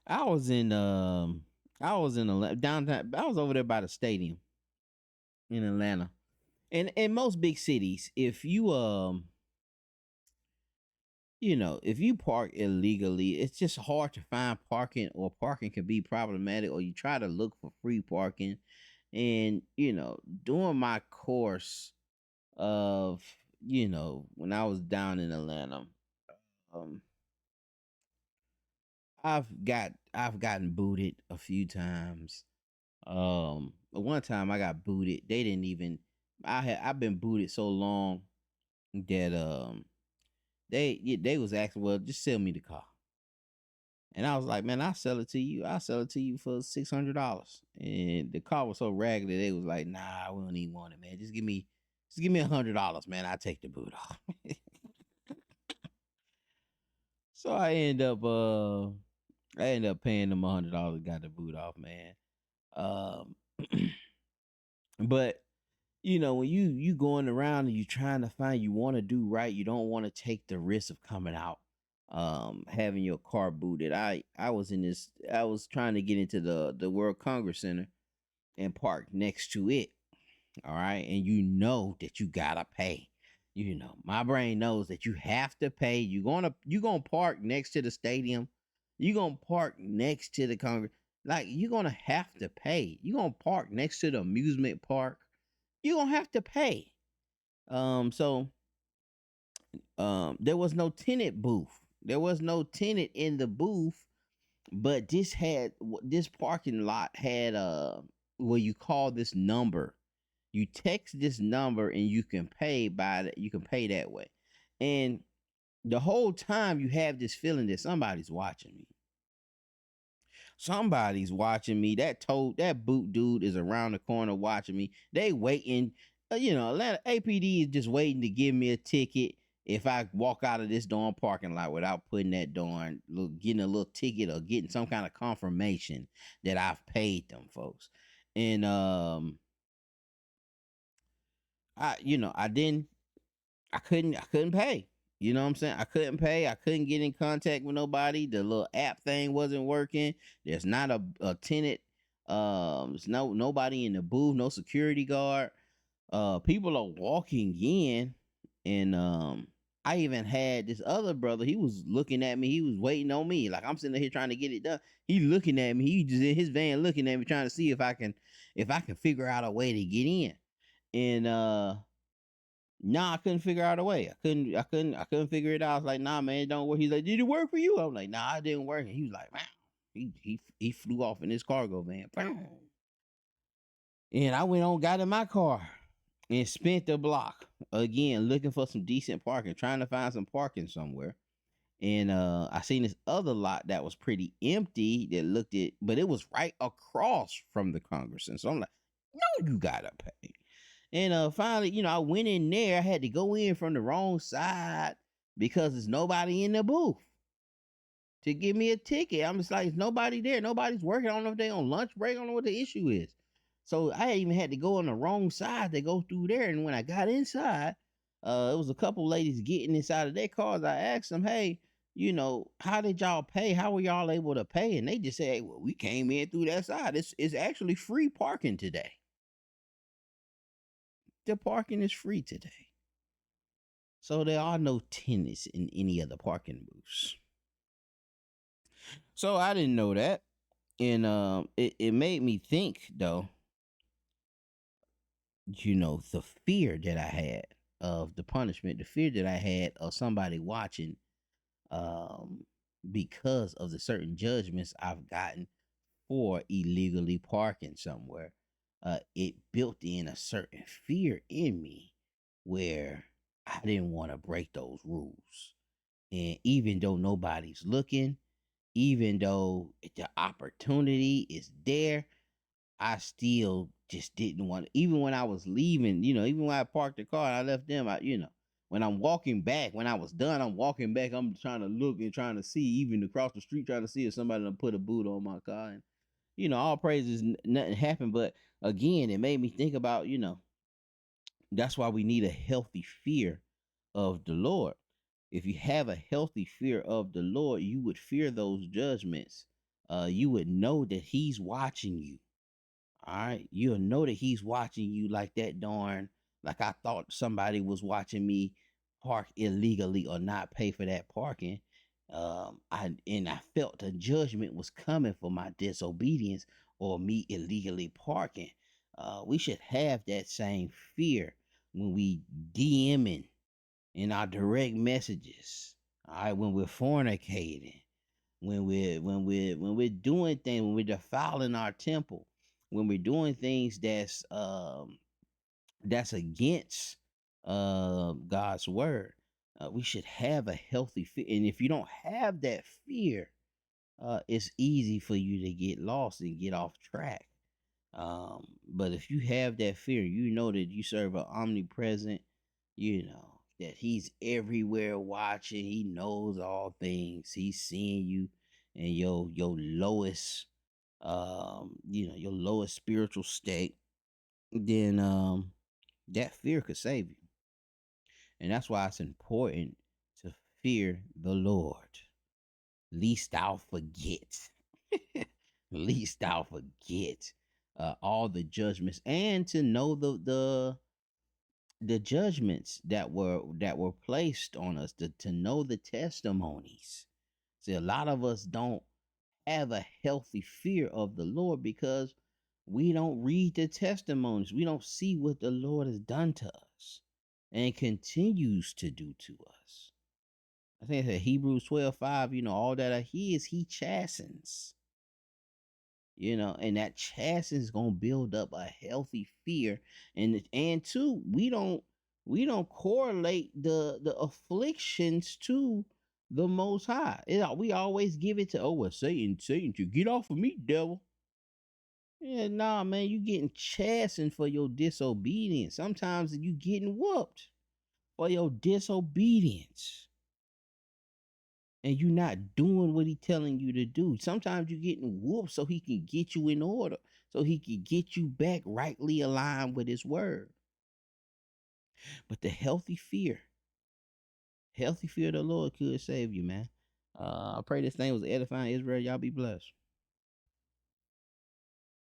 I was in I was in downtown. I was over there by the stadium in Atlanta. And in most big cities, if you if you park illegally, it's just hard to find parking, or parking can be problematic, or you try to look for free parking. And during my course of when I was down in Atlanta, um I've gotten booted a few times. One time I got booted. They didn't even. I've been booted so long that they was asking, well, just sell me the car. And I was like, man, I'll sell it to you. I'll sell it to you for $600. And the car was so raggedy, they was like, nah, we don't even want it, man. Just give me $100, man. I take the boot off. So I end up paying them $100, got the boot off, man. Um, but when you going around and you trying to find, you want to do right, you don't want to take the risk of coming out having your car booted. I was trying to get into the World Congress Center and park next to it. All right, and that you gotta pay. My brain knows that you have to pay. You gonna park next to the stadium. You gonna park next to the Congress. Like, you're gonna have to pay. You gonna park next to the amusement park. You're gonna have to pay. So there was no tenant booth. There was no tenant in the booth, but this parking lot had where you call this number. You text this number and you can pay you can pay that way. And the whole time you have this feeling that somebody's watching me. Somebody's watching me. That boot dude is around the corner watching me. They waiting. Atlanta APD is just waiting to give me a ticket if I walk out of this darn parking lot without putting that darn getting a little ticket or getting some kind of confirmation that I've paid them folks. And I didn't. I couldn't pay. You know what I'm saying? I couldn't pay. I couldn't get in contact with nobody. The little app thing wasn't working. There's not a tenant. There's nobody in the booth, no security guard. People are walking in, and I even had this other brother. He was looking at me. He was waiting on me. Like, I'm sitting here trying to get it done. He looking at me. He just in his van looking at me, trying to see if I can figure out a way to get in. And nah, I couldn't figure out a way. I couldn't figure it out. I was like, nah, man, it don't work. He's like, did it work for you? I'm like, nah, it didn't work. And he was like, man, he flew off in his cargo van. And I went on, got in my car and spent the block again looking for some decent parking, trying to find some parking somewhere. And I seen this other lot that was pretty empty that looked it, but it was right across from the Congress. And so I'm like, no, you gotta pay. And finally, I went in there. I had to go in from the wrong side because there's nobody in the booth to give me a ticket. I'm just like, there's nobody there. Nobody's working. I don't know if they on lunch break. I don't know what the issue is. So I even had to go on the wrong side to go through there. And when I got inside, it was a couple ladies getting inside of their cars. I asked them, hey, how did y'all pay? How were y'all able to pay? And they just said, hey, well, we came in through that side. It's actually free parking today. The parking is free today. So there are no tenants in any of the parking booths. So I didn't know that. And it made me think, though, the fear that I had of the punishment, the fear that I had of somebody watching, um because of the certain judgments I've gotten for illegally parking somewhere. It built in a certain fear in me where I didn't want to break those rules. And even though nobody's looking, even though the opportunity is there, I still just didn't want to. Even when I was leaving, even when I parked the car and I left them, when I'm walking back, when I was done, I'm walking back, I'm trying to look and trying to see, even across the street, trying to see if somebody done put a boot on my car. And, all praises, nothing happened. But again, it made me think about, that's why we need a healthy fear of the Lord. If you have a healthy fear of the Lord, you would fear those judgments you would know that he's watching you. All right. You'll know that he's watching you like that darn, like I thought somebody was watching me park illegally or not pay for that parking. I felt the judgment was coming for my disobedience or me illegally parking. We should have that same fear when we DMing in our direct messages. All right, when we're fornicating, when we're doing things, when we're defiling our temple, when we're doing things that's against God's word. We should have a healthy fear, and if you don't have that fear, it's easy for you to get lost and get off track. But if you have that fear, you know that you serve an omnipresent, that he's everywhere watching. He knows all things. He's seeing you in your lowest, your lowest spiritual state. Then that fear could save you. And that's why it's important to fear the Lord. Least thou forget. Least thou forget all the judgments, and to know the judgments that were placed on us, to know the testimonies. See, a lot of us don't have a healthy fear of the Lord because we don't read the testimonies. We don't see what the Lord has done to us and continues to do to us. I think it's Hebrews 12:5, all that are his, he chastens. And that chastening is gonna build up a healthy fear. And two, we don't correlate the afflictions to the most high. We always give it to, oh, well, Satan, you get off of me, devil. Yeah, nah, man, you getting chastened for your disobedience. Sometimes you getting whooped for your disobedience. And you not doing what he telling you to do. Sometimes you getting whooped so he can get you in order, so he can get you back rightly aligned with his word. But the healthy fear of the Lord could save you, man. I pray this thing was edifying Israel. Y'all be blessed.